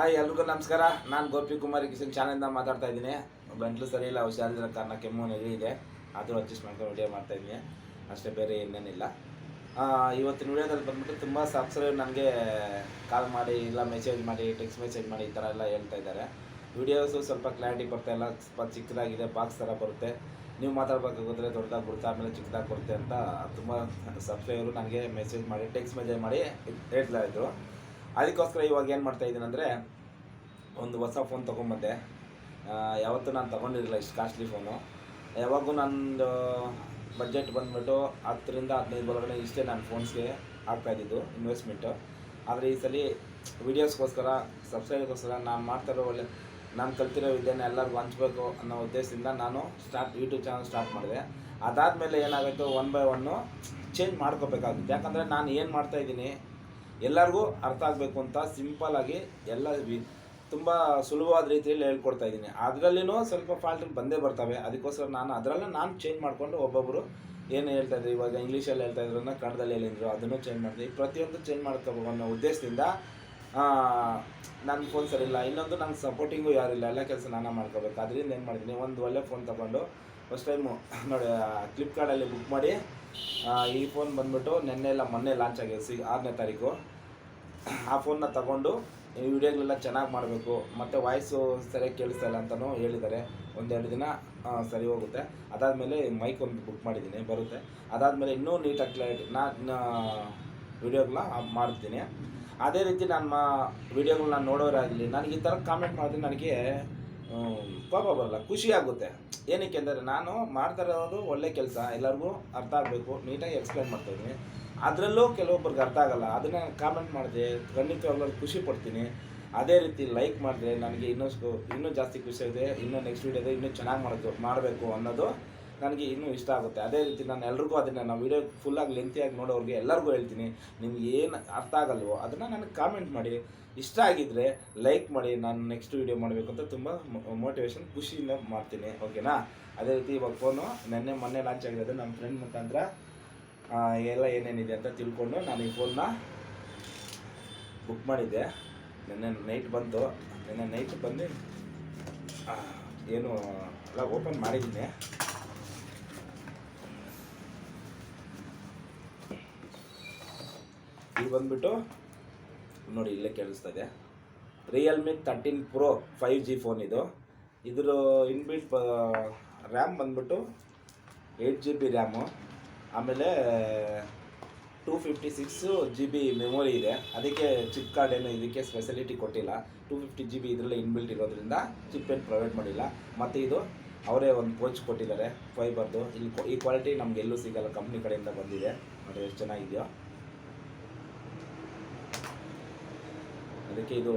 Hi ಎಲ್ರಿಗೂ ನಮಸ್ಕಾರ. ನಾನು ಗೋಪಿ ಕುಮಾರ್ ಕಿಶನ್ ಚಾನಲಿಂದ ಮಾತಾಡ್ತಾ ಇದ್ದೀನಿ. ಗಂಟ್ಲು ಸರಿ ಇಲ್ಲ, ಹುಷಾರಿಲ್ಲದ ಕಾರಣ ಕೆಮ್ಮು ನೆಗಡಿ ಇದೆ. ಆದರೂ ಅಡ್ಜಸ್ಟ್ ಮಾಡ್ಕೊಂಡು ವಿಡಿಯೋ ಮಾಡ್ತಾಯಿದ್ದೀನಿ ಅಷ್ಟೇ, ಬೇರೆ ಏನೇನಿಲ್ಲ. ಇವತ್ತಿನ ವಿಡಿಯೋದಲ್ಲಿ ಬಂದ್ಬಿಟ್ಟು ತುಂಬ ಸಬ್ಸ್ಕ್ರೈಬರ್ ನನಗೆ ಕಾಲ್ ಮಾಡಿ ಇಲ್ಲ ಮೆಸೇಜ್ ಮಾಡಿ ಟೆಕ್ಸ್ಟ್ ಮೆಸೇಜ್ ಮಾಡಿ ಈ ಥರ ಎಲ್ಲ ಹೇಳ್ತಾ ಇದ್ದಾರೆ. ವಿಡಿಯೋಸು ಸ್ವಲ್ಪ ಕ್ಲಾರಿಟಿ ಬರ್ತಾ ಇಲ್ಲ, ಸ್ವಲ್ಪ ಚಿಕ್ಕದಾಗಿದೆ, ಬಾಕ್ಸ್ ಥರ ಬರುತ್ತೆ. ನೀವು ಮಾತಾಡಬೇಕಾದ್ರೆ ದೊಡ್ಡದಾಗಿ ಬರುತ್ತೆ, ಆಮೇಲೆ ಚಿಕ್ಕದಾಗಿ ಬರುತ್ತೆ ಅಂತ ತುಂಬ ಸಬ್ಸ್ಕ್ರೈಬರು ನನಗೆ ಮೆಸೇಜ್ ಮಾಡಿ ಟೆಕ್ಸ್ಟ್ ಮೆಸೇಜ್ ಮಾಡಿ ಹೇಳ್ತಾ ಇದ್ರು. ಅದಕ್ಕೋಸ್ಕರ ಇವಾಗ ಏನು ಮಾಡ್ತಾಯಿದ್ದೀನಿ ಅಂದರೆ, ಒಂದು ಹೊಸ ಫೋನ್ ತೊಗೊಂಬಂದೆ. ಯಾವತ್ತೂ ನಾನು ತೊಗೊಂಡಿರಲಿಲ್ಲ ಇಷ್ಟು ಕಾಸ್ಟ್ಲಿ ಫೋನು. ಯಾವಾಗೂ ನಂದು ಬಡ್ಜೆಟ್ ಬಂದುಬಿಟ್ಟು 10-15 ಒಳಗಡೆ ಇಷ್ಟೇ ನಾನು ಫೋನ್ಸ್ಗೆ ಆಗ್ತಾಯಿದ್ದು ಇನ್ವೆಸ್ಟ್ಮೆಂಟು. ಆದರೆ ಈ ಸಲ ವೀಡಿಯೋಸ್ಗೋಸ್ಕರ ಸಬ್ಸ್ಕ್ರೈಬ್ಗೋಸ್ಕರ ನಾನು ಮಾಡ್ತಾಯಿರೋ ನಾನು ಕಲ್ತಿರೋ ವಿದ್ಯೆನ ಎಲ್ಲರಿಗೂ ಹಂಚ್ಬೇಕು ಅನ್ನೋ ಉದ್ದೇಶದಿಂದ ನಾನು ಯೂಟ್ಯೂಬ್ ಚಾನಲ್ ಸ್ಟಾರ್ಟ್ ಮಾಡಿದೆ. ಅದಾದಮೇಲೆ ಏನಾಗುತ್ತೆ, 1 by 1 ಚೇಂಜ್ ಮಾಡ್ಕೋಬೇಕಾಗುತ್ತೆ. ಯಾಕಂದರೆ ನಾನು ಏನು ಮಾಡ್ತಾಯಿದ್ದೀನಿ ಎಲ್ಲರಿಗೂ ಅರ್ಥ ಆಗಬೇಕು ಅಂತ ಸಿಂಪಲ್ಲಾಗಿ ಎಲ್ಲ ತುಂಬ ಸುಲಭವಾದ ರೀತಿಯಲ್ಲಿ ಹೇಳ್ಕೊಡ್ತಾ ಇದ್ದೀನಿ. ಅದರಲ್ಲಿನೂ ಸ್ವಲ್ಪ ಫಾಲ್ಟ್ ಬಂದೇ ಬರ್ತವೆ. ಅದಕ್ಕೋಸ್ಕರ ನಾನು ಚೇಂಜ್ ಮಾಡಿಕೊಂಡು ಒಬ್ಬೊಬ್ಬರು ಏನು ಹೇಳ್ತಾಯಿದ್ರು, ಇವಾಗ ಇಂಗ್ಲೀಷಲ್ಲಿ ಹೇಳ್ತಾಯಿದ್ರು, ಕನ್ನಡದಲ್ಲಿ ಹೇಳಿದ್ರು, ಅದನ್ನು ಚೇಂಜ್ ಮಾಡ್ತೀವಿ. ಪ್ರತಿಯೊಂದು ಚೇಂಜ್ ಮಾಡ್ಕೋಬೇಕು ಅನ್ನೋ ಉದ್ದೇಶದಿಂದ ನನ್ನ ಫೋನ್ ಸರಿ ಇಲ್ಲ, ಇನ್ನೊಂದು ನಂಗೆ ಸಪೋರ್ಟಿಂಗು ಯಾರಿಲ್ಲ, ಎಲ್ಲ ಕೆಲಸ ನಾನು ಮಾಡ್ಕೋಬೇಕು. ಅದರಿಂದ ಏನು ಮಾಡಿದ್ದೀನಿ, ಒಂದು ಒಳ್ಳೆ ಫೋನ್ ತೊಗೊಂಡು ಫಸ್ಟ್ ಟೈಮು ನೋಡಿ ಫ್ಲಿಪ್ಕಾರ್ಟಲ್ಲಿ ಬುಕ್ ಮಾಡಿ ಈ ಫೋನ್ ಬಂದುಬಿಟ್ಟು ಮೊನ್ನೆ ಲಾಂಚ್ ಆಗಿದೆ 6ನೇ ತಾರೀಕು. ಆ ಫೋನ್ನ ತಗೊಂಡು ಈ ವಿಡಿಯೋಗಳೆಲ್ಲ ಚೆನ್ನಾಗಿ ಮಾಡಬೇಕು, ಮತ್ತು ವಾಯ್ಸು ಸರಿಯಾಗಿ ಕೇಳಿಸ್ತಾ ಇಲ್ಲ ಅಂತಲೂ ಹೇಳಿದ್ದಾರೆ. 1-2 ದಿನ ಸರಿ ಹೋಗುತ್ತೆ. ಅದಾದಮೇಲೆ ಮೈಕ್ ಒಂದು ಬುಕ್ ಮಾಡಿದ್ದೀನಿ, ಬರುತ್ತೆ. ಅದಾದಮೇಲೆ ಇನ್ನೂ ನೀಟಾಗಿ ಕ್ಲಾರಿಟಿ ನಾನು ವಿಡಿಯೋಗಳನ್ನ ಮಾಡ್ತೀನಿ. ಅದೇ ರೀತಿ ನನ್ನ ವಿಡಿಯೋಗಳನ್ನ ನೋಡೋರಾಗಲಿ ನನಗೆ ಈ ಥರ ಕಾಮೆಂಟ್ ಮಾಡಿದ್ರೆ ನನಗೆ ಕೋಪ ಬರಲ್ಲ, ಖುಷಿ ಆಗುತ್ತೆ. ಏನಕ್ಕೆ ಅಂದರೆ ನಾನು ಮಾಡ್ತಾ ಇರೋದು ಒಳ್ಳೆ ಕೆಲಸ, ಎಲ್ಲರಿಗೂ ಅರ್ಥ ಆಗಬೇಕು, ನೀಟಾಗಿ ಎಕ್ಸ್ಪ್ಲೈನ್ ಮಾಡ್ತಾಯಿದ್ದೀನಿ. ಅದರಲ್ಲೂ ಕೆಲವೊಬ್ಬರಿಗೆ ಅರ್ಥ ಆಗೋಲ್ಲ, ಅದನ್ನು ಕಾಮೆಂಟ್ ಮಾಡಿದೆ ಖಂಡಿತವಾಗ್ಲೂ ಖುಷಿ ಪಡ್ತೀನಿ. ಅದೇ ರೀತಿ ಲೈಕ್ ಮಾಡಿದ್ರೆ ನನಗೆ ಇನ್ನೂ ಜಾಸ್ತಿ ಖುಷಿ ಇದೆ. ಇನ್ನೂ ನೆಕ್ಸ್ಟ್ ವೀಡಿಯೋದೆ ಇನ್ನೂ ಚೆನ್ನಾಗಿ ಮಾಡಬೇಕು ಅನ್ನೋದು ನನಗೆ ಇನ್ನೂ ಇಷ್ಟ ಆಗುತ್ತೆ. ಅದೇ ರೀತಿ ನಾನು ಎಲ್ರಿಗೂ ಅದನ್ನು ನಾವು ವೀಡಿಯೋ ಫುಲ್ಲಾಗಿ ಲೆಂತಿಯಾಗಿ ನೋಡೋರಿಗೆ ಎಲ್ಲರಿಗೂ ಹೇಳ್ತೀನಿ, ನಿಮ್ಗೆ ಏನು ಅರ್ಥ ಆಗಲ್ವೋ ಅದನ್ನು ನನಗೆ ಕಾಮೆಂಟ್ ಮಾಡಿ, ಇಷ್ಟ ಆಗಿದ್ದರೆ ಲೈಕ್ ಮಾಡಿ. ನಾನು ನೆಕ್ಸ್ಟ್ ವೀಡಿಯೋ ಮಾಡಬೇಕು ಅಂತ ತುಂಬ ಮೋಟಿವೇಶನ್ ಖುಷಿಯಿಂದ ಮಾಡ್ತೀನಿ, ಓಕೆನಾ. ಅದೇ ರೀತಿ ಇವಾಗ ಫೋನು ಮೊನ್ನೆ ಲಾಂಚ್ ಆಗಿರೋದು ನಮ್ಮ ಫ್ರೆಂಡ್ ಮುಖಾಂತರ ಎಲ್ಲ ಏನೇನಿದೆ ಅಂತ ತಿಳ್ಕೊಂಡು ನಾನು ಈ ಫೋನ್ನ ಬುಕ್ ಮಾಡಿದ್ದೆ. ನೆನ್ನೆ ನೈಟ್ ಬಂತು. ನೆನ್ನೆ ನೈಟ್ ಬಂದು ಏನು ಎಲ್ಲ ಓಪನ್ ಮಾಡಿದ್ದೀನಿ. ಇದು ಬಂದುಬಿಟ್ಟು ನೋಡಿ ಇಲ್ಲೇ ಕೇಳಿಸ್ತದೆ, ರಿಯಲ್ಮಿ 13 Pro 5G ಫೋನ್ ಇದು. ಇದ್ರ ಇನ್ಬಿಲ್ಟ್ ರ್ಯಾಮ್ ಬಂದುಬಿಟ್ಟು 8GB ರ್ಯಾಮು, ಆಮೇಲೆ 256 GB ಮೆಮೊರಿ ಇದೆ. ಅದಕ್ಕೆ ಚಿಪ್ ಕಾರ್ಡ್ ಏನು ಇದಕ್ಕೆ ಸ್ಪೆಷಾಲಿಟಿ ಕೊಟ್ಟಿಲ್ಲ. 250 GB ಇದರಲ್ಲೇ ಇನ್ಬಿಲ್ಟ್ ಇರೋದ್ರಿಂದ ಚಿಪ್ ಏನು ಪ್ರೊವೈಡ್ ಮಾಡಿಲ್ಲ. ಮತ್ತು ಇದು ಅವರೇ ಒಂದು ಪೋಚ್ ಕೊಟ್ಟಿದ್ದಾರೆ ಫೈಬರ್ದು. ಈ ಕ್ವಾಲಿಟಿ ನಮ್ಗೆ ಎಲ್ಲೂ ಸಿಗಲ್ಲ, ಕಂಪ್ನಿ ಕಡೆಯಿಂದ ಬಂದಿದೆ. ನೋಡಿ ಎಷ್ಟು ಚೆನ್ನಾಗಿದೆಯೋ. ಅದಕ್ಕೆ ಇದು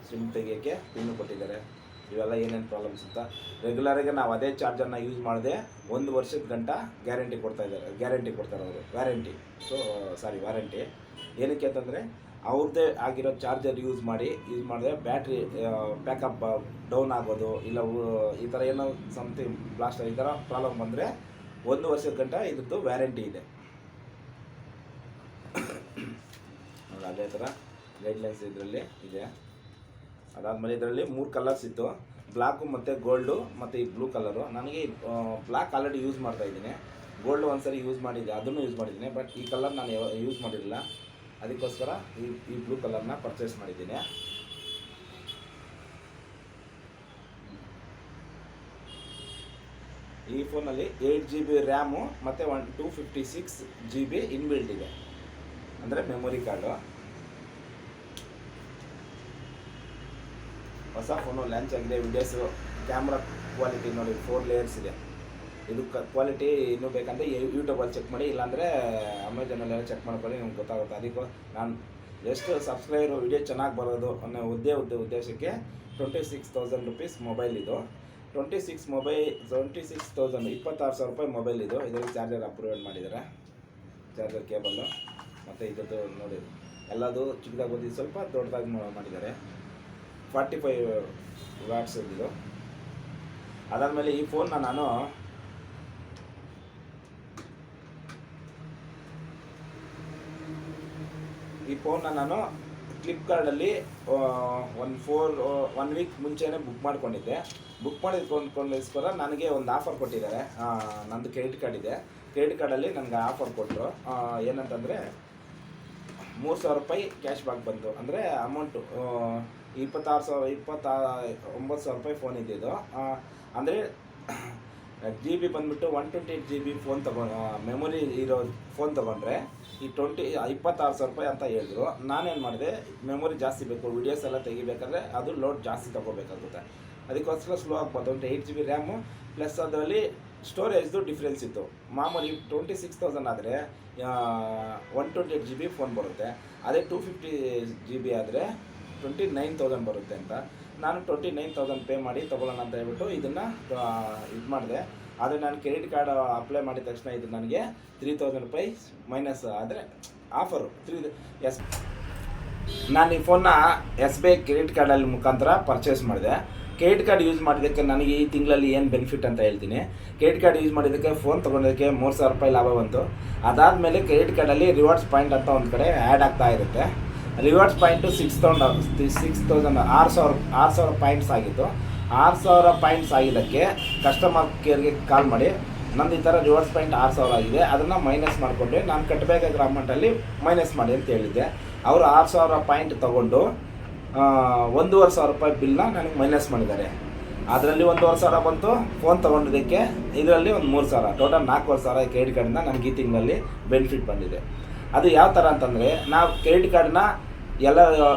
ಸಿಮ್ ತೆಗಿಯೋಕ್ಕೆ ಪಿನ್ನು ಕೊಟ್ಟಿದ್ದಾರೆ. ಇವೆಲ್ಲ ಏನೇನು ಪ್ರಾಬ್ಲಮ್ಸ್ ಅಂತ ರೆಗ್ಯುಲರಾಗಿ ನಾವು ಅದೇ ಚಾರ್ಜರ್ನ ಯೂಸ್ ಮಾಡಿದೆ 1 ವರ್ಷದ ಗಂಟ ಗ್ಯಾರಂಟಿ ಕೊಡ್ತಾರೆ ಅವರು. ವಾರಂಟಿ ಏನಕ್ಕೆ ಅಂತಂದರೆ ಅವ್ರದ್ದೇ ಆಗಿರೋ ಚಾರ್ಜರ್ ಯೂಸ್ ಮಾಡಿದ್ರೆ ಬ್ಯಾಟ್ರಿ ಬ್ಯಾಕಪ್ ಡೌನ್ ಆಗೋದು, ಇಲ್ಲ ಈ ಥರ ಏನೋ ಸಮಥಿಂಗ್ ಬ್ಲಾಸ್ಟ್ ಈ ಥರ ಪ್ರಾಬ್ಲಮ್ ಬಂದರೆ 1 ವರ್ಷದ ಗಂಟ ಇದ್ರದ್ದು ವ್ಯಾರಂಟಿ ಇದೆ. ಅದೇ ಥರ ಗೈಡ್ಲೈನ್ಸ್ ಇದರಲ್ಲಿ ಇದೆ. ಅದಾದಮೇಲೆ ಇದರಲ್ಲಿ 3 ಕಲರ್ಸ್ ಇತ್ತು, ಬ್ಲ್ಯಾಕು ಮತ್ತು ಗೋಲ್ಡು ಮತ್ತು ಈ ಬ್ಲೂ ಕಲರು. ನನಗೆ ಬ್ಲ್ಯಾಕ್ ಆಲ್ರೆಡಿ ಯೂಸ್ ಮಾಡ್ತಾಯಿದ್ದೀನಿ, ಗೋಲ್ಡು ಒಂದ್ಸರಿ ಯೂಸ್ ಮಾಡಿದ್ದೆ, ಅದನ್ನು ಯೂಸ್ ಮಾಡಿದ್ದೀನಿ. ಬಟ್ ಈ ಕಲರ್ ನಾನು ಯೂಸ್ ಮಾಡಿರಲಿಲ್ಲ, ಅದಕ್ಕೋಸ್ಕರ ಈ ಬ್ಲೂ ಕಲರ್ನ ಪರ್ಚೇಸ್ ಮಾಡಿದ್ದೀನಿ. ಈ ಫೋನಲ್ಲಿ 8GB ರ್ಯಾಮು ಮತ್ತು 256 GB ಇನ್ಬಿಲ್ಟ್ ಇದೆ, ಅಂದರೆ ಮೆಮೊರಿ ಕಾರ್ಡು. ಹೊಸ ಫೋನು ಲಾಂಚ್ ಆಗಿದೆ. ವಿಡಿಯೋಸು ಕ್ಯಾಮ್ರಾ ಕ್ವಾಲಿಟಿ ನೋಡಿ 4 ಲೇಯರ್ಸ್ ಇದೆ. ಇದು ಕ್ವಾಲಿಟಿ ಇನ್ನೂ ಬೇಕಂದರೆ ಯೂಟ್ಯೂಬಲ್ಲಿ ಚೆಕ್ ಮಾಡಿ, ಇಲ್ಲಾಂದರೆ ಅಮೆಝಾನಲ್ಲೆಲ್ಲ ಚೆಕ್ ಮಾಡ್ಕೊಳ್ಳಿ, ನಿಮ್ಗೆ ಗೊತ್ತಾಗುತ್ತೆ. ಅದಕ್ಕೂ ನಾನು ಎಷ್ಟು ಸಬ್ಸ್ಕ್ರೈಬರು ವಿಡಿಯೋ ಚೆನ್ನಾಗಿ ಬರೋದು ಅನ್ನೋ ಉದ್ದೇಶಕ್ಕೆ 26,000 ರುಪೀಸ್ ಮೊಬೈಲ್ ಇದು. 26,000 26,000 ರೂಪಾಯಿ ಮೊಬೈಲ್ ಇದು. ಇದರಲ್ಲಿ ಚಾರ್ಜರ್ ಅಪ್ರೂವಲ್ ಮಾಡಿದ್ದಾರೆ, ಚಾರ್ಜರ್ ಕೇಬಲ್ಲು. ಮತ್ತು ಇದ್ದದ್ದು ನೋಡಿ ಎಲ್ಲದು ಚಿಕ್ಕದಾಗಿ ಬಂದಿದ್ದು, ಸ್ವಲ್ಪ ದೊಡ್ಡದಾಗಿ ಮಾಡಿದ್ದಾರೆ. 45 ವ್ಯಾಟ್ಸ್ ಇದು. ಅದಾದಮೇಲೆ ಈ ಫೋನ್ನ ನಾನು ಫ್ಲಿಪ್ಕಾರ್ಟಲ್ಲಿ ಒನ್ ವೀಕ್ ಮುಂಚೆನೇ ಬುಕ್ ಮಾಡ್ಕೊಂಡಿದ್ದೆ. ಬುಕ್ ಮಾಡಿದ್ಕೊಂಡ್ಕೋಸ್ಕರ ನನಗೆ ಒಂದು ಆಫರ್ ಕೊಟ್ಟಿದ್ದಾರೆ. ನಂದು ಕ್ರೆಡಿಟ್ ಕಾರ್ಡ್ ಇದೆ. ಕ್ರೆಡಿಟ್ ಕಾರ್ಡಲ್ಲಿ ನನಗೆ ಆಫರ್ ಕೊಟ್ಟರು. ಏನಂತಂದರೆ 3,000 ರೂಪಾಯಿ ಕ್ಯಾಶ್ ಬ್ಯಾಕ್ ಬಂತು. ಅಂದರೆ ಅಮೌಂಟು 29,000 ರೂಪಾಯಿ ಫೋನ್ ಇದ್ದಿದ್ದು. ಅಂದರೆ GB ಬಂದುಬಿಟ್ಟು 128 GB ಫೋನ್ ಮೆಮೊರಿ ಇರೋ ಫೋನ್ ತೊಗೊಂಡ್ರೆ ಈ 26,000 ರೂಪಾಯಿ ಅಂತ ಹೇಳಿದ್ರು. ನಾನೇನು ಮಾಡಿದೆ, ಮೆಮೊರಿ ಜಾಸ್ತಿ ಬೇಕು, ವೀಡಿಯೋಸ್ ಎಲ್ಲ ತೆಗಿಬೇಕಾದ್ರೆ ಅದು ಲೋಡ್ ಜಾಸ್ತಿ ತೊಗೋಬೇಕಾಗುತ್ತೆ. ಅದಕ್ಕೋಸ್ಕರ ಸ್ಲೋ ಆಗ್ಬೋದು ಅಂತ 8 GB ರ್ಯಾಮು ಪ್ಲಸ್ ಅದರಲ್ಲಿ ಸ್ಟೋರೇಜ್ದು ಡಿಫ್ರೆನ್ಸ್ ಇತ್ತು. ಮಾಮೂಲಿ 26,000 ಆದರೆ 128 GB ಫೋನ್ ಬರುತ್ತೆ. ಅದೇ 250 GB ಆದರೆ 29,000 ಬರುತ್ತೆ ಅಂತ ನಾನು 29,000 ಪೇ ಮಾಡಿ ತೊಗೊಳ್ಳೋಣ ಅಂತ ಹೇಳ್ಬಿಟ್ಟು ಇದನ್ನು ಇದು ಮಾಡಿದೆ. ಆದರೆ ನಾನು ಕ್ರೆಡಿಟ್ ಕಾರ್ಡ್ ಅಪ್ಲೈ ಮಾಡಿದ ತಕ್ಷಣ ಇದು ನನಗೆ 3,000 ರೂಪಾಯಿ ಮೈನಸ್ ಆದರೆ ಆಫರು ನಾನು ಈ ಫೋನ್ನ SBI ಕ್ರೆಡಿಟ್ ಕಾರ್ಡಲ್ಲಿ ಮುಖಾಂತರ ಪರ್ಚೇಸ್ ಮಾಡಿದೆ. ಕ್ರೆಡಿಟ್ ಕಾರ್ಡ್ ಯೂಸ್ ಮಾಡಿದ್ದಕ್ಕೆ ನನಗೆ ಈ ತಿಂಗಳಲ್ಲಿ ಏನು ಬೆನಿಫಿಟ್ ಅಂತ ಹೇಳ್ತೀನಿ. ಕ್ರೆಡಿಟ್ ಕಾರ್ಡ್ ಯೂಸ್ ಮಾಡಿದ್ದಕ್ಕೆ ಫೋನ್ ತೊಗೊಂಡೋದಕ್ಕೆ 3,000 ರೂಪಾಯಿ ಲಾಭ ಬಂತು. ಅದಾದಮೇಲೆ ಕ್ರೆಡಿಟ್ ಕಾರ್ಡಲ್ಲಿ ರಿವಾರ್ಡ್ಸ್ ಪಾಯಿಂಟ್ ಅಂತ ಒಂದು ಕಡೆ ಆ್ಯಡ್ ಆಗ್ತಾ ಇರುತ್ತೆ. ರಿವಾರ್ಡ್ಸ್ ಪಾಯಿಂಟು 6,000 ಪಾಯಿಂಟ್ಸ್ ಆಗಿತ್ತು. 6,000 ಪಾಯಿಂಟ್ಸ್ ಆಗಿದ್ದಕ್ಕೆ ಕಸ್ಟಮರ್ ಕೇರ್ಗೆ ಕಾಲ್ ಮಾಡಿ ನಂದು ಈ ಥರ ರಿವಾರ್ಡ್ಸ್ ಪಾಯಿಂಟ್ 6,000 ಆಗಿದೆ, ಅದನ್ನು ಮೈನಸ್ ಮಾಡಿಕೊಂಡೆ, ನಾನು ಕಟ್ಟಬೇಕಾಗಿರೋ ಅಮೌಂಟಲ್ಲಿ ಮೈನಸ್ ಮಾಡಿ ಅಂತ ಹೇಳಿದ್ದೆ. ಅವರು 6,000 ಪಾಯಿಂಟ್ ತೊಗೊಂಡು 1,500 ರೂಪಾಯಿ ಬಿಲ್ನ ನನಗೆ ಮೈನಸ್ ಮಾಡಿದ್ದಾರೆ. ಅದರಲ್ಲಿ 1,500 ಬಂತು ಫೋನ್ ತೊಗೊಂಡಿದ್ದಕ್ಕೆ. ಇದರಲ್ಲಿ ಒಂದು 3,000, ಟೋಟಲ್ 4,500 ಕ್ರೆಡಿಟ್ ಕಾರ್ಡಿಂದ ನನಗೆ ಈ ತಿಂಗಳಲ್ಲಿ ಬೆನಿಫಿಟ್ ಬಂದಿದೆ. ಅದು ಯಾವ ಥರ ಅಂತಂದರೆ, ನಾವು ಕ್ರೆಡಿಟ್ ಕಾರ್ಡನ್ನ ಎಲ್ಲ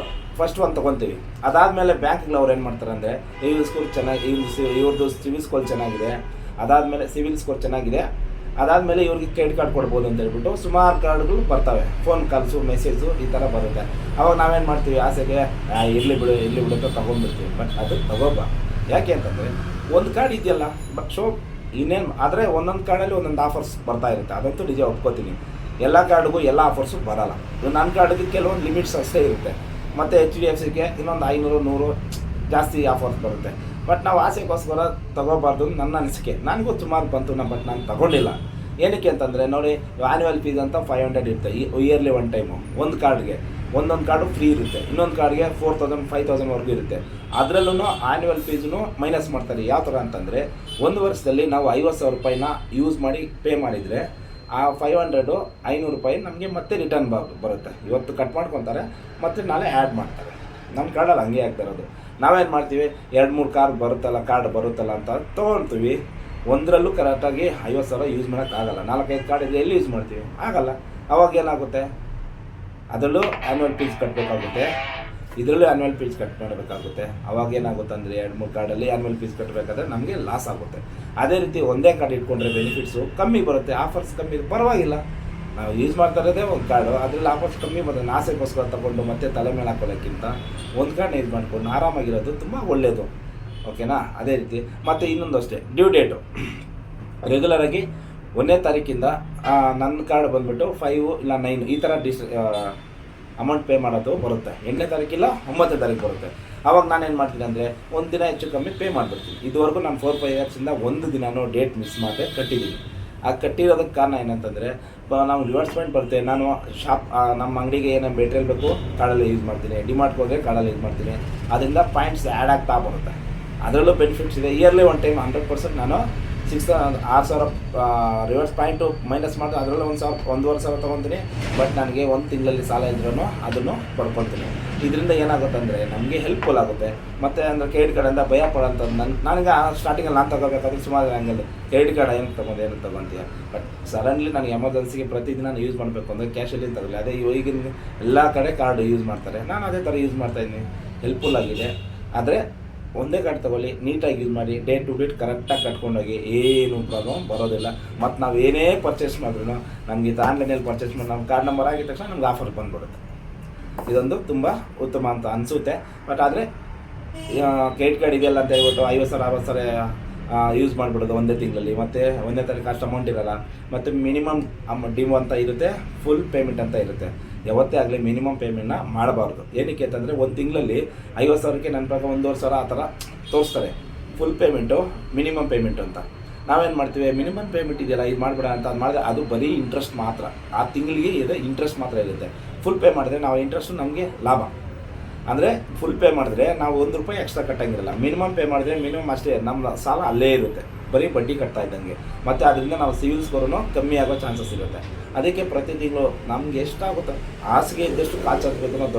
ಫಸ್ಟ್ ಒಂದು ತೊಗೊತೀವಿ. ಅದಾದಮೇಲೆ ಬ್ಯಾಂಕ್ಗಳು ಅವ್ರು ಏನು ಮಾಡ್ತಾರೆ ಅಂದರೆ, ಸಿವಿಲ್ ಸ್ಕೋರ್ ಚೆನ್ನಾಗಿ ಇವ್ರದ್ದು ಸಿವಿಲ್ ಸ್ಕೋರ್ ಚೆನ್ನಾಗಿದೆ, ಅದಾದಮೇಲೆ ಸಿವಿಲ್ ಸ್ಕೋರ್ ಚೆನ್ನಾಗಿದೆ, ಅದಾದಮೇಲೆ ಇವ್ರಿಗೆ ಕ್ರೆಡಿಟ್ ಕಾರ್ಡ್ ಕೊಡ್ಬೋದು ಅಂತ ಹೇಳ್ಬಿಟ್ಟು ಸುಮಾರು ಕಾರ್ಡ್ಗಳು ಬರ್ತವೆ. ಫೋನ್ ಕಾಲ್ಸು, ಮೆಸೇಜು ಈ ಥರ ಬರುತ್ತೆ. ಅವಾಗ ನಾವೇನು ಮಾಡ್ತೀವಿ, ಆಸೆಗೆ ಇರಲಿ ಬಿಡುತ್ತೆ ತೊಗೊಂಡ್ಬಿಡ್ತೀವಿ. ಬಟ್ ಅದು ತಗೋಬ. ಯಾಕೆ ಅಂತಂದರೆ ಒಂದು ಕಾರ್ಡ್ ಇದೆಯಲ್ಲ, ಬಟ್ ಇನ್ನೇನು ಆದರೆ ಒಂದೊಂದು ಕಾರ್ಡಲ್ಲಿ ಒಂದೊಂದು ಆಫರ್ಸ್ ಬರ್ತಾ ಇರುತ್ತೆ. ಅದಂತೂ ನಿಜ ಒಪ್ಕೋತೀನಿ. ಎಲ್ಲ ಕಾರ್ಡ್ಗೂ ಎಲ್ಲ ಆಫರ್ಸು ಬರೋಲ್ಲ. ನನ್ನ ಕಾರ್ಡ್ಗೆ ಕೆಲವೊಂದು ಲಿಮಿಟ್ಸ್ ಅಷ್ಟೇ ಇರುತ್ತೆ. ಮತ್ತು HDFCಗೆ ಇನ್ನೊಂದು 500-100 ಜಾಸ್ತಿ ಆಫರ್ಸ್ ಬರುತ್ತೆ. ಬಟ್ ನಾವು ಆಸೆಗೋಸ್ಕರ ತೊಗೋಬಾರ್ದು ನನ್ನ ಅನಿಸಿಕೆ. ನನಗೂ ಸುಮಾರು ಬಂತು, ಬಟ್ ನಾನು ತೊಗೊಂಡಿಲ್ಲ. ಏನಕ್ಕೆ ಅಂತಂದರೆ ನೋಡಿ, ಆ್ಯನ್ಯುವಲ್ ಫೀಸ್ ಅಂತ 500 ಇರುತ್ತೆ ಇಯರ್ಲಿ ಒನ್ ಟೈಮು. ಒಂದು ಕಾರ್ಡ್ಗೆ ಒಂದೊಂದು ಕಾರ್ಡು ಫ್ರೀ ಇರುತ್ತೆ, ಇನ್ನೊಂದು ಕಾರ್ಡ್ಗೆ 4,000-5,000ವರೆಗೂ ಇರುತ್ತೆ. ಅದರಲ್ಲೂ ಆ್ಯನ್ಯುವಲ್ ಫೀಸನ್ನು ಮೈನಸ್ ಮಾಡ್ತಾರೆ. ಯಾವ ಥರ ಅಂತಂದರೆ, ಒಂದು ವರ್ಷದಲ್ಲಿ ನಾವು 50,000 ರೂಪಾಯಿನ ಯೂಸ್ ಮಾಡಿ ಪೇ ಮಾಡಿದರೆ ಆ 500 ರೂಪಾಯಿ ನಮಗೆ ಮತ್ತೆ ರಿಟರ್ನ್ ಬರುತ್ತೆ. ಇವತ್ತು ಕಟ್ ಮಾಡ್ಕೊತಾರೆ, ಮತ್ತು ನಾಳೆ ಆ್ಯಡ್ ಮಾಡ್ತಾರೆ. ನಮ್ಮ ಕಾರ್ಡಲ್ಲಿ ಹಂಗೆ ಆಗ್ತಾ ಇರೋದು. ನಾವೇನು ಮಾಡ್ತೀವಿ, 2-3 ಕಾರ್ಡ್ ಬರುತ್ತಲ್ಲ ಅಂತ ತೊಗೊಳ್ತೀವಿ. ಒಂದರಲ್ಲೂ ಕರೆಕ್ಟಾಗಿ 50,000 ಯೂಸ್ ಮಾಡೋಕ್ಕಾಗಲ್ಲ. 4-5 ಕಾರ್ಡ್ ಇದೆ, ಎಲ್ಲಿ ಯೂಸ್ ಮಾಡ್ತೀವಿ? ಆಗಲ್ಲ. ಅವಾಗ ಏನಾಗುತ್ತೆ, ಅದರಲ್ಲೂ ಆ್ಯನ್ಯುವಲ್ ಫೀಸ್ ಕಟ್ಟಬೇಕಾಗುತ್ತೆ, ಇದರಲ್ಲೂ ಆ್ಯನ್ಯುವಲ್ ಫೀಸ್ ಕಟ್ ಮಾಡಬೇಕಾಗುತ್ತೆ. ಅವಾಗ ಏನಾಗುತ್ತೆ ಅಂದರೆ, 2-3 ಕಾರ್ಡಲ್ಲಿ ಆ್ಯನ್ಯುವಲ್ ಫೀಸ್ ಕಟ್ಟಬೇಕಾದ್ರೆ ನಮಗೆ ಲಾಸ್ ಆಗುತ್ತೆ. ಅದೇ ರೀತಿ ಒಂದೇ ಕಾರ್ಡ್ ಇಟ್ಕೊಂಡ್ರೆ ಬೆನಿಫಿಟ್ಸು ಕಮ್ಮಿ ಬರುತ್ತೆ, ಆಫರ್ಸ್ ಕಮ್ಮಿ ಪರವಾಗಿಲ್ಲ. ನಾವು ಯೂಸ್ ಮಾಡ್ತಾ ಇರೋದೇ ಒಂದು ಕಾರ್ಡು, ಅದರಲ್ಲಿ ಆಫರ್ಸ್ ಕಮ್ಮಿ ಬರುತ್ತೆ. ಆಸೆಗೋಸ್ಕರ ತೊಗೊಂಡು ಮತ್ತೆ ತಲೆ ಮೇಲೆ ಹಾಕೊಳ್ಳೋಕ್ಕಿಂತ ಒಂದು ಕಾರ್ಡ್ನ ಯೂಸ್ ಮಾಡ್ಕೊಂಡು ಆರಾಮಾಗಿರೋದು ತುಂಬ ಒಳ್ಳೆಯದು. ಓಕೆನಾ? ಅದೇ ರೀತಿ ಮತ್ತು ಇನ್ನೊಂದು ಅಷ್ಟೇ, ಡ್ಯೂ ಡೇಟು ರೆಗ್ಯುಲರಾಗಿ 1ನೇ ತಾರೀಕಿಂದ ನನ್ನ ಕಾರ್ಡ್ ಬಂದುಬಿಟ್ಟು 5 ಇಲ್ಲ 9 ಈ ಥರ ಅಮೌಂಟ್ ಪೇ ಮಾಡೋದು ಬರುತ್ತೆ. 8ನೇ ತಾರೀಕಿಲ್ಲ 9ನೇ ತಾರೀಕು ಬರುತ್ತೆ. ಆವಾಗ ನಾನೇನು ಮಾಡ್ತೀನಿ ಅಂದರೆ, ಒಂದು ದಿನ ಹೆಚ್ಚು ಕಮ್ಮಿ ಪೇ ಮಾಡಿಬಿಡ್ತೀನಿ. ಇದುವರೆಗೂ ನಾನು 4-5 ಇಯರ್ಸಿಂದ ಒಂದು ದಿನನೂ ಡೇಟ್ ಮಿಸ್ ಮಾಡದೆ ಕಟ್ಟಿದ್ದೀನಿ. ಆ ಕಟ್ಟಿರೋದಕ್ಕೆ ಕಾರಣ ಏನಂತಂದರೆ, ನಾವು ರಿವರ್ಸ್ಮೆಂಟ್ ಬರುತ್ತೆ. ನಾನು ನಮ್ಮ ಅಂಗಡಿಗೆ ಏನೇನು ಮೆಟೀರಿಯಲ್ ಬೇಕು ಕಾರ್ಡಲ್ಲಿ ಯೂಸ್ ಮಾಡ್ತೀನಿ, ಡಿಮಾರ್ಟ್ಗೆ ಹೋದರೆ ಕಾರ್ಡಲ್ಲಿ ಯೂಸ್ ಮಾಡ್ತೀನಿ. ಅದರಿಂದ ಪಾಯಿಂಟ್ಸ್ ಆ್ಯಡ್ ಆಗ್ತಾ ಬರುತ್ತೆ. ಅದರಲ್ಲೂ ಬೆನಿಫಿಟ್ಸ್ ಇದೆ. ಇಯರ್ಲಿ ಒನ್ ಟೈಮ್ 100% ನಾನು 6,000 ರಿವರ್ಸ್ ಪಾಯಿಂಟು ಮೈನಸ್ ಮಾಡಿದ್ರೆ ಅದರಲ್ಲೂ 1,500 ತೊಗೊತೀನಿ. ಬಟ್ ನನಗೆ ಒಂದು ತಿಂಗಳಲ್ಲಿ ಸಾಲ ಇದ್ರೂ ಅದನ್ನು ಪಡ್ಕೊತೀನಿ. ಇದರಿಂದ ಏನಾಗುತ್ತೆ ಅಂದರೆ ನಮಗೆ ಹೆಲ್ಪ್ಫುಲ್ ಆಗುತ್ತೆ. ಮತ್ತು ಅಂದರೆ ಕ್ರೆಡಿಟ್ ಕಾರ್ಡಿಂದ ಭಯ ಪಡೋಂಥದ್ದು ನನಗೆ ಸ್ಟಾರ್ಟಿಂಗಲ್ಲಿ ನಾನು ತೊಗೋಬೇಕಾದ್ರೆ ಸುಮಾರು ಹಂಗಲ್ಲಿ ಕ್ರೆಡಿಟ್ ಕಾರ್ಡ್ ಏನು ತೊಗೊಂತೀಯ. ಬಟ್ ಸಡನ್ಲಿ ನನಗೆ ಎಮರ್ಜೆನ್ಸಿಗೆ ಪ್ರತಿದಿನ ನಾನು ಯೂಸ್ ಮಾಡಬೇಕು ಅಂದರೆ ಕ್ಯಾಶಲ್ಲಿ ತಗೊಳ್ಳಿ. ಅದೇ ಈಗಿನ ಎಲ್ಲ ಕಡೆ ಕಾರ್ಡ್ ಯೂಸ್ ಮಾಡ್ತಾರೆ. ನಾನು ಅದೇ ಥರ ಯೂಸ್ ಮಾಡ್ತಾಯಿದ್ದೀನಿ. ಹೆಲ್ಪ್ಫುಲ್ ಆಗಿದೆ. ಆದರೆ ಒಂದೇ ಕಾರ್ಡ್ ತೊಗೊಳ್ಳಿ, ನೀಟಾಗಿ ಯೂಸ್ ಮಾಡಿ, ಡೇಟ್ ಟು ಡೇಟ್ ಕರೆಕ್ಟಾಗಿ ಕಟ್ಕೊಂಡೋಗಿ, ಏನು ಪ್ರಾಬ್ಲಮ್ ಬರೋದಿಲ್ಲ. ಮತ್ತು ನಾವು ಏನೇ ಪರ್ಚೇಸ್ ಮಾಡಿದ್ರು ನಮಗೆ ಇದು ಆನ್ಲೈನಲ್ಲಿ ಪರ್ಚೇಸ್ ಮಾಡಿ ನಮ್ಮ ಕಾರ್ಡ್ ನಂಬರ್ ಆಗಿದ ತಕ್ಷಣ ನಮ್ಗೆ ಆಫರ್ ಬಂದುಬಿಡುತ್ತೆ. ಇದೊಂದು ತುಂಬ ಉತ್ತಮ ಅಂತ ಅನಿಸುತ್ತೆ. ಬಟ್ ಆದರೆ ಕ್ರೆಡಿಟ್ ಕಾರ್ಡ್ ಇದೆಯಲ್ಲ ಅಂತ ಹೇಳ್ಬಿಟ್ಟು 50,000-60,000 ಯೂಸ್ ಮಾಡಿಬಿಡೋದು ಒಂದೇ ತಿಂಗಳಲ್ಲಿ. ಮತ್ತು 1ನೇ ತಾರೀಕು ಅಷ್ಟು ಅಮೌಂಟ್ ಇರೋಲ್ಲ. ಮತ್ತು ಮಿನಿಮಮ್ ಡ್ಯೂ ಅಂತ ಇರುತ್ತೆ, ಫುಲ್ ಪೇಮೆಂಟ್ ಅಂತ ಇರುತ್ತೆ. ಯಾವತ್ತೇ ಆಗಲಿ ಮಿನಿಮಮ್ ಪೇಮೆಂಟ್ನ ಮಾಡಬಾರ್ದು. ಏನಕ್ಕೆ ಅಂತಂದರೆ, ಒಂದು ತಿಂಗಳಲ್ಲಿ 50,000ಕ್ಕೆ ನನ್ನ ಪ್ರಕಾರ 1,500 ಆ ಥರ ತೋರಿಸ್ತಾರೆ ಫುಲ್ ಪೇಮೆಂಟು, ಮಿನಿಮಮ್ ಪೇಮೆಂಟು ಅಂತ. ನಾವೇನು ಮಾಡ್ತೀವಿ, ಮಿನಿಮಮ್ ಪೇಮೆಂಟ್ ಇದೆಯಲ್ಲ ಇದು ಮಾಡಿಬಿಡ ಅಂತ ಮಾಡಿದ್ರೆ ಅದು ಬರೀ ಇಂಟ್ರೆಸ್ಟ್ ಮಾತ್ರ. ಆ ತಿಂಗಳಿಗೆ ಇದೆ ಇಂಟ್ರೆಸ್ಟ್ ಮಾತ್ರ ಇರುತ್ತೆ. ಫುಲ್ ಪೇ ಮಾಡಿದ್ರೆ ನಾವು ಇಂಟ್ರೆಸ್ಟು ನಮಗೆ ಲಾಭ. ಅಂದರೆ ಫುಲ್ ಪೇ ಮಾಡಿದ್ರೆ ನಾವು ₹1 ಎಕ್ಸ್ಟ್ರಾ ಕಟ್ಟಂಗಿರಲ್ಲ. ಮಿನಿಮಮ್ ಪೇ ಮಾಡಿದ್ರೆ ಮಿನಿಮಮ್ ಅಷ್ಟೇ, ನಮ್ಮ ಸಾಲ ಅಲ್ಲೇ ಇರುತ್ತೆ, ಬರೀ ಬಡ್ಡಿ ಕಟ್ತಾ ಇದ್ದಂಗೆ. ಮತ್ತು ಅದರಿಂದ ನಾವು ಸಿವಿಲ್ ಸ್ಕೋರೂ ಕಮ್ಮಿ ಆಗೋ ಚಾನ್ಸಸ್ ಇರುತ್ತೆ. ಅದಕ್ಕೆ ಪ್ರತಿ ತಿಂಗಳು ನಮ್ಗೆ ಎಷ್ಟಾಗುತ್ತೋ ಹಾಸಿಗೆ ಇದ್ದಷ್ಟು ಕಾಚು ಹಾಕಬೇಕು ನಾವು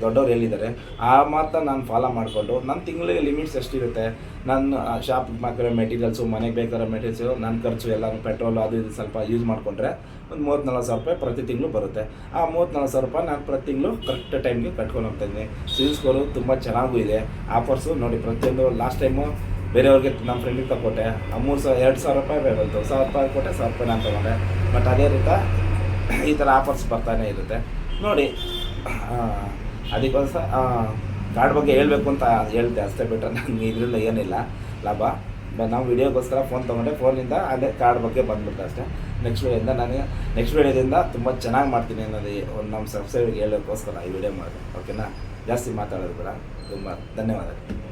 ದೊಡ್ಡವ್ರು ಹೇಳಿದ್ದಾರೆ ಆ ಮಾತನ್ನ ನಾನು ಫಾಲೋ ಮಾಡಿಕೊಂಡು ನನ್ನ ತಿಂಗಳಿಗೆ ಲಿಮಿಟ್ಸ್ ಎಷ್ಟಿರುತ್ತೆ, ನನ್ನ ಶಾಪ್ ಬೇಕಾದ್ರೆ ಮೆಟೀರಿಯಲ್ಸು, ಮನೆಗೆ ಬೇಕಾದ್ರೆ ಮೆಟೀರಿಯಲ್ಸು, ನನ್ನ ಖರ್ಚು ಎಲ್ಲ ಪೆಟ್ರೋಲು ಅದು ಇದು ಸ್ವಲ್ಪ ಯೂಸ್ ಮಾಡಿಕೊಂಡ್ರೆ ಒಂದು ₹30,000-40,000 ಪ್ರತಿ ತಿಂಗಳು ಬರುತ್ತೆ. ಆ ₹30,000-40,000 ನಾನು ಪ್ರತಿ ತಿಂಗಳು ಕರೆಕ್ಟ್ ಟೈಮ್ಗೆ ಕಟ್ಕೊಂಡು ಹೋಗ್ತಾಯಿದ್ದೀನಿ. ಸಿವಿಲ್ ಸ್ಕೋರು ತುಂಬ ಚೆನ್ನಾಗೂ ಇದೆ. ಆಫರ್ಸು ನೋಡಿ ಪ್ರತಿಯೊಂದು. ಲಾಸ್ಟ್ ಟೈಮು ಬೇರೆಯವ್ರಿಗೆ ನಮ್ಮ ಫ್ರೆಂಡಿಗೆ ತಗೊಟ್ಟೆ, ₹2,000 ಬಂತು, ₹1,000 ಕೊಟ್ಟೆ, ₹1,000 ನಾನು ತೊಗೊಂಡೆ. ಬಟ್ ಅದೇ ರೀತಿ ಈ ಥರ ಆಫರ್ಸ್ ಬರ್ತಾನೆ ಇರುತ್ತೆ ನೋಡಿ. ಅದಕ್ಕೋಸ್ಕರ ಕಾರ್ಡ್ ಬಗ್ಗೆ ಹೇಳಬೇಕು ಅಂತ ಹೇಳ್ತೆ ಅಷ್ಟೇ, ಬಿಟ್ಟರೆ ನನಗೆ ಇದರಿಂದ ಏನಿಲ್ಲ ಲಾಭ. ನಾವು ವೀಡಿಯೋಗೋಸ್ಕರ ಫೋನ್ ತೊಗೊಂಡೆ, ಫೋನಿಂದ ಅದೇ ಕಾರ್ಡ್ ಬಗ್ಗೆ ಬಂದ್ಬಿಡ್ತೆ ಅಷ್ಟೇ. ನೆಕ್ಸ್ಟ್ ವೀಡಿಯೋದಿಂದ ತುಂಬ ಚೆನ್ನಾಗಿ ಮಾಡ್ತೀನಿ ಅನ್ನೋದು ಒಂದು ನಮ್ಮ ಸಬ್ಸ್ಕ್ರೈಬರ್ಗೆ ಹೇಳೋಕ್ಕೋಸ್ಕರ ಈ ವಿಡಿಯೋ ಮಾಡಿದೆ. ಓಕೆನಾ? ಜಾಸ್ತಿ ಮಾತಾಡೋದು ಬೇಡ. ತುಂಬ ಧನ್ಯವಾದಗಳು.